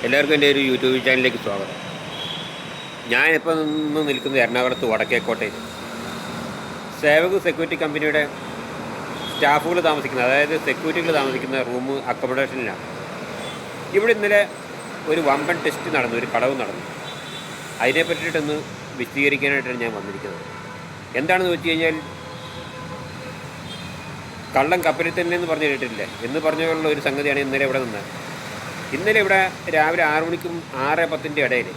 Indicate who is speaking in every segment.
Speaker 1: എല്ലാവർക്കും എൻ്റെ ഒരു യൂട്യൂബ് ചാനലിലേക്ക് സ്വാഗതം. ഞാനിപ്പോൾ നിന്ന് നിൽക്കുന്നത് എറണാകുളത്ത് വടക്കേക്കോട്ടയിൽ സേവക് സെക്യൂരിറ്റി കമ്പനിയുടെ സ്റ്റാഫുകൾ താമസിക്കുന്ന, അതായത് സെക്യൂരിറ്റികൾ താമസിക്കുന്ന റൂം അക്കോമഡേഷനിലാണ്. ഇവിടെ ഇന്നലെ ഒരു വമ്പൻ ടെസ്റ്റ് നടന്നു, ഒരു കളവ് നടന്നു. അതിനെ പറ്റിയിട്ടൊന്ന് വിശദീകരിക്കാനായിട്ടാണ് ഞാൻ വന്നിരിക്കുന്നത്. എന്താണെന്ന് വെച്ച് കഴിഞ്ഞാൽ, കള്ളൻ കപ്പലിൽ തന്നെ എന്ന് പറഞ്ഞു കേട്ടിട്ടില്ലേ എന്ന് പറഞ്ഞുള്ള ഒരു സംഗതിയാണ് ഇന്നലെ ഇവിടെ നിന്നത്. ഇന്നലെ ഇവിടെ രാവിലെ 6 മണിക്കും 6:10 ഇടയിൽ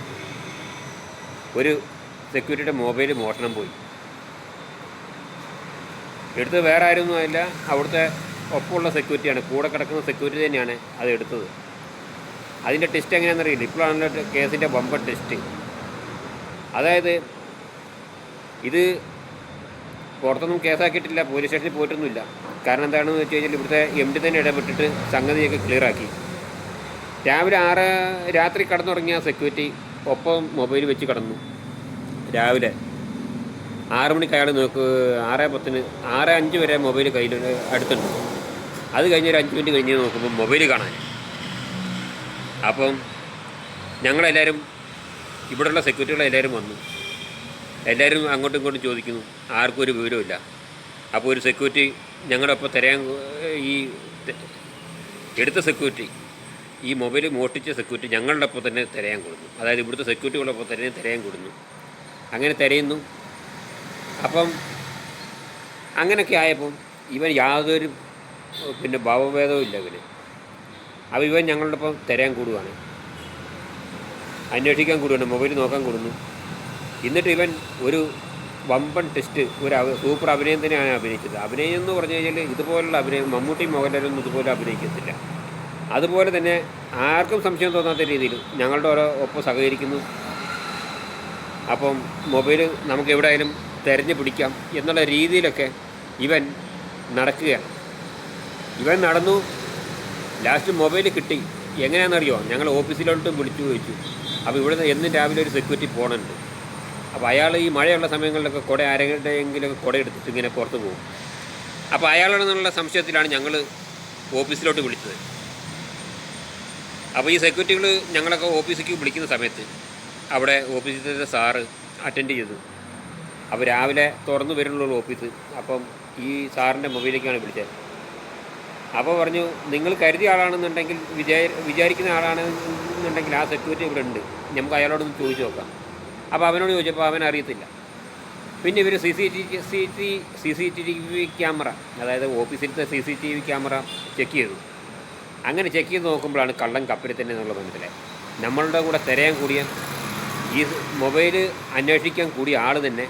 Speaker 1: ഒരു സെക്യൂരിറ്റിയുടെ മൊബൈൽ മോഷണം പോയി. എടുത്തത് വേറെ ആരൊന്നുമല്ല, അവിടുത്തെ ഒപ്പമുള്ള സെക്യൂരിറ്റിയാണ്, കൂടെ കിടക്കുന്ന സെക്യൂരിറ്റി തന്നെയാണ് അത് എടുത്തത്. അതിൻ്റെ ടെസ്റ്റ് എങ്ങനെയാണെന്നറിയില്ല. ഇപ്പോഴാണല്ലോ കേസിൻ്റെ ബമ്പർ ടെസ്റ്റ്. അതായത് ഇത് പുറത്തൊന്നും കേസാക്കിയിട്ടില്ല, പോലീസ് സ്റ്റേഷനിൽ പോയിട്ടൊന്നുമില്ല. കാരണം എന്താണെന്ന് വെച്ച് കഴിഞ്ഞാൽ ഇവിടുത്തെ MD തന്നെ ഇടപെട്ടിട്ട് സംഗതിയൊക്കെ ക്ലിയറാക്കി. രാത്രി കടന്നുറങ്ങിയ സെക്യൂരിറ്റി ഒപ്പം മൊബൈൽ വെച്ച് കടന്നു. രാവിലെ 6 മണിക്ക് അയാൾ 6:10 6:05 വരെ മൊബൈൽ കയ്യിൽ അടുത്തുണ്ട്. അത് കഴിഞ്ഞ് ഒരു 5 മിനിറ്റ് കഴിഞ്ഞ് നോക്കുമ്പോൾ മൊബൈൽ കാണാൻ. അപ്പം ഞങ്ങളെല്ലാവരും, ഇവിടെയുള്ള സെക്യൂരിറ്റികളെല്ലാവരും വന്നു. എല്ലാവരും അങ്ങോട്ടും ഇങ്ങോട്ടും ചോദിക്കുന്നു, ആർക്കും ഒരു വിവരമില്ല. അപ്പോൾ ഒരു സെക്യൂരിറ്റി ഞങ്ങളുടെ ഒപ്പം ഈ എടുത്ത സെക്യൂരിറ്റി, ഈ മൊബൈൽ മോഷ്ടിച്ച സെക്യൂരിറ്റി ഞങ്ങളുടെ ഒപ്പം തന്നെ തിരയാൻ കൊടുന്നു. അതായത് ഇവിടുത്തെ സെക്യൂരിറ്റികളൊപ്പം തന്നെ തിരയാൻ കൊടുന്നു. അങ്ങനെ തിരയുന്നു. അപ്പം അങ്ങനെയൊക്കെ ആയപ്പം ഇവൻ യാതൊരു ഭാവഭേദവും ഇല്ല ഇവന്. അപ്പോൾ ഇവൻ ഞങ്ങളുടെ ഒപ്പം തിരയാൻ കൂടുകയാണ്, അന്വേഷിക്കാൻ കൂടുകയാണ്, മൊബൈൽ നോക്കാൻ കൂടുന്നു. എന്നിട്ട് ഇവൻ ഒരു വമ്പൻ ടെസ്റ്റ്, ഒരു സൂപ്പർ അഭിനയം തന്നെയാണ് അഭിനയിച്ചത്. അഭിനയം എന്ന് പറഞ്ഞു കഴിഞ്ഞാൽ ഇതുപോലുള്ള അഭിനയം മമ്മൂട്ടി മോഹൻലാലൊന്നും ഇതുപോലെ അഭിനയിക്കത്തില്ല. അതുപോലെ തന്നെ ആർക്കും സംശയം തോന്നാത്ത രീതിയിൽ ഞങ്ങളുടെ ഒപ്പം സഹകരിക്കുന്നു. അപ്പം മൊബൈൽ നമുക്ക് എവിടെയായാലും തിരഞ്ഞു പിടിക്കാം എന്നുള്ള രീതിയിലൊക്കെ ഇവൻ നടക്കുകയാണ്. ഇവൻ നടന്നു. ലാസ്റ്റ് മൊബൈൽ കിട്ടി. എങ്ങനെയാണെന്നറിയോ? ഞങ്ങൾ ഓഫീസിലോട്ട് വിളിച്ചു ചോദിച്ചു. അപ്പോൾ ഇവിടെ എന്നും രാവിലെ ഒരു സെക്യൂരിറ്റി പോകണുണ്ട്. അപ്പോൾ അയാൾ ഈ മഴയുള്ള സമയങ്ങളിലൊക്കെ ആരെങ്കിലുമൊക്കെ കുട എടുത്തിട്ട് ഇങ്ങനെ പുറത്ത് പോകും. അപ്പോൾ അയാളാണെന്നുള്ള സംശയത്തിലാണ് ഞങ്ങൾ ഓഫീസിലോട്ട് വിളിച്ചത്. അപ്പോൾ ഈ സെക്യൂരിറ്റികൾ ഞങ്ങളൊക്കെ ഓഫീസിലേക്ക് വിളിക്കുന്ന സമയത്ത് അവിടെ ഓഫീസിലത്തെ സാറ് അറ്റൻഡ് ചെയ്തു. അപ്പോൾ രാവിലെ തുറന്നു വരുന്നുള്ളൂ ഓഫീസ്. അപ്പം ഈ സാറിൻ്റെ മൊബൈലിലേക്കാണ് വിളിച്ചത്. അപ്പോൾ പറഞ്ഞു, നിങ്ങൾ കരുതിയ ആളാണെന്നുണ്ടെങ്കിൽ, വിചാരിക്കുന്ന ആളാണെന്നുണ്ടെങ്കിൽ ആ സെക്യൂരിറ്റി ഇവിടെ ഉണ്ട്, നമുക്ക് അയാളോടൊന്ന് ചോദിച്ചു നോക്കാം. അപ്പോൾ അവനോട് ചോദിച്ചപ്പോൾ അവൻ അറിയത്തില്ല. പിന്നെ ഇവർ CCTV ക്യാമറ, അതായത് ഓഫീസിലത്തെ CCTV ക്യാമറ ചെക്ക് ചെയ്തു. അങ്ങനെ ചെക്ക് ചെയ്ത് നോക്കുമ്പോഴാണ് കള്ളൻ കപ്പലിൽ തന്നെ എന്നുള്ളത് മനസ്സിലായി. നമ്മളുടെ കൂടെ തിരയാൻ കൂടിയ, ഈ മൊബൈൽ അന്വേഷിക്കാൻ കൂടിയ ആൾ തന്നെ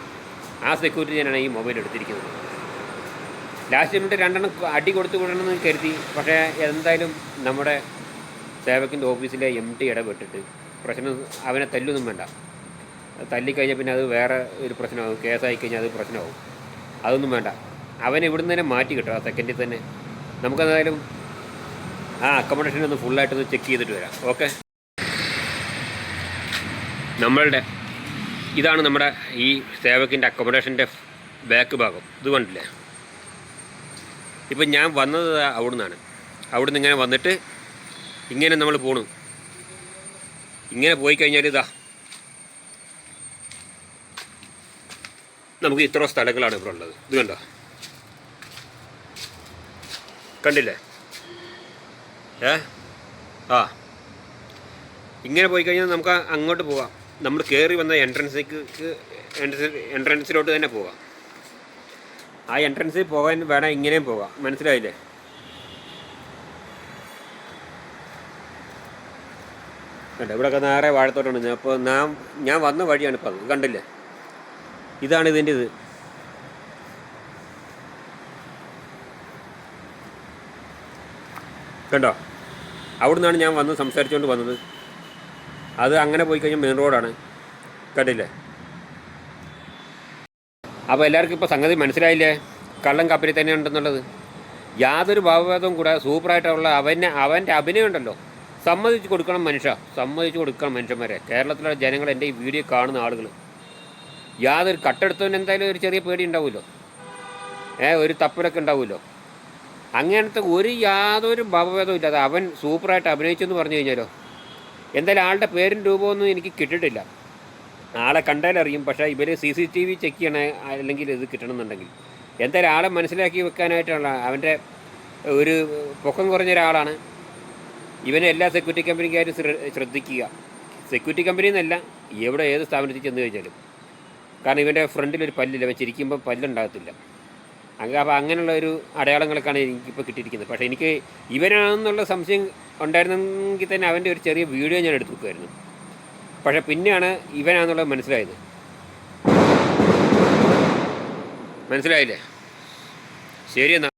Speaker 1: ആ സെക്യൂരിറ്റി തന്നെയാണ് ഈ മൊബൈൽ എടുത്തിരിക്കുന്നത്. ലാസ്റ്റ് മിനിറ്റ് 2 അടി കൊടുത്തു വിടണമെന്ന് കരുതി. പക്ഷേ എന്തായാലും നമ്മുടെ സേവകിൻ്റെ ഓഫീസിലെ MD ഇടപെട്ടിട്ട് പ്രശ്നം, അവനെ തല്ലൊന്നും വേണ്ട, തല്ലിക്കഴിഞ്ഞാൽ പിന്നെ അത് വേറെ ഒരു പ്രശ്നമാകും, കേസായി കഴിഞ്ഞാൽ അത് പ്രശ്നമാകും. അതൊന്നും വേണ്ട, അവൻ ഇവിടുന്ന് തന്നെ മാറ്റി കിട്ടും ആ സെക്കൻഡിൽ തന്നെ. നമുക്കെന്തായാലും ആ അക്കോമഡേഷൻ ഒന്ന് ഫുള്ളായിട്ടൊന്ന് ചെക്ക് ചെയ്തിട്ട് വരാം. ഓക്കെ, ഇതാണ് നമ്മുടെ ഈ സേവകിൻ്റെ അക്കോമഡേഷൻ്റെ ബാക്ക് ഭാഗം. ഇത് കണ്ടില്ലേ? ഇപ്പം ഞാൻ വന്നത് അവിടുന്നാണ്. അവിടുന്ന് ഇങ്ങനെ വന്നിട്ട് ഇങ്ങനെ നമ്മൾ പോണു. ഇങ്ങനെ പോയി കഴിഞ്ഞാൽ ഇതാ നമുക്ക് ഇത്ര സ്ഥലങ്ങളാണ് ഇവിടെ ഉള്ളത്. ഇത് കണ്ടോ? കണ്ടില്ലേ? ഇങ്ങനെ പോയി കഴിഞ്ഞാൽ നമുക്ക് അങ്ങോട്ട് പോകാം. നമ്മൾ കയറി വന്ന എൻട്രൻസിലോട്ട് തന്നെ പോകാം. ആ എൻട്രൻസിൽ പോകാൻ വേണം ഇങ്ങനെയും പോകാം. മനസ്സിലായില്ലേ? കണ്ടോ? ഇവിടെയൊക്കെ നേരെ വാഴത്തോട്ടുണ്ട്. അപ്പോൾ ഞാൻ വന്ന വഴിയാണ് ഇപ്പോൾ അത്. കണ്ടില്ലേ? ഇതാണ് ഇതിൻ്റെ ഇത്. കണ്ടോ? അവിടെ നിന്നാണ് ഞാൻ വന്ന് സംസാരിച്ചുകൊണ്ട് വന്നത്. അത് അങ്ങനെ പോയി കഴിഞ്ഞാൽ മെയിൻ റോഡാണ്. കണ്ടില്ലേ? അപ്പോൾ എല്ലാവർക്കും ഇപ്പോൾ സംഗതി മനസ്സിലായില്ലേ? കള്ളൻ കപ്പലിൽ തന്നെ ഉണ്ടെന്നുള്ളത്. യാതൊരു ഭാവഭേദവും കൂടെ സൂപ്പറായിട്ടുള്ള അവൻ്റെ അഭിനയം ഉണ്ടല്ലോ. സമ്മതിച്ച് കൊടുക്കണം മനുഷ്യന്മാരെ. കേരളത്തിലെ ജനങ്ങൾ, എൻ്റെ ഈ വീഡിയോ കാണുന്ന ആളുകൾ, യാതൊരു കട്ടെടുത്തവന് എന്തായാലും ഒരു ചെറിയ പേടി ഉണ്ടാവുമല്ലോ, ഒരു തപ്പലൊക്കെ ഉണ്ടാവുമല്ലോ. അങ്ങനത്തെ യാതൊരു ഭാവഭേദവും ഇല്ലാതെ അവൻ സൂപ്പറായിട്ട് അഭിനയിച്ചെന്ന് പറഞ്ഞു കഴിഞ്ഞാലോ, എന്തായാലും ആളുടെ പേരും രൂപമൊന്നും എനിക്ക് കിട്ടിയിട്ടില്ല. ആളെ കണ്ടാലറിയും. പക്ഷേ ഇവർ CCTV ചെക്ക് ചെയ്യണേ അല്ലെങ്കിൽ ഇത് കിട്ടണമെന്നുണ്ടെങ്കിൽ എന്തായാലും ആളെ മനസ്സിലാക്കി വെക്കാനായിട്ടുള്ള അവൻ്റെ ഒരു പൊക്കം കുറഞ്ഞ ഒരാളാണ്. ഇവനെ എല്ലാ സെക്യൂരിറ്റി കമ്പനിക്കാരും ശ്രദ്ധിക്കുക. സെക്യൂരിറ്റി കമ്പനി എന്നല്ല, എവിടെ ഏത് സ്ഥാപനത്തിൽ ചെന്ന് കഴിഞ്ഞാലും. കാരണം ഇവൻ്റെ ഫ്രണ്ടിലൊരു പല്ലില്ല, അവൻ ചിരിക്കുമ്പോൾ പല്ലുണ്ടാകത്തില്ല. അപ്പോൾ അങ്ങനെയുള്ള ഒരു അടയാളങ്ങളൊക്കെയാണ് എനിക്കിപ്പോൾ കിട്ടിയിരിക്കുന്നത്. പക്ഷേ എനിക്ക് ഇവനാണെന്നുള്ള സംശയം ഉണ്ടായിരുന്നെങ്കിൽ തന്നെ അവൻ്റെ ഒരു ചെറിയ വീഡിയോ ഞാൻ എടുത്തു വെക്കുമായിരുന്നു. പക്ഷേ പിന്നെയാണ് ഇവനാണെന്നുള്ളത് മനസ്സിലായത്. മനസ്സിലായില്ലേ? ശരി എന്നാൽ.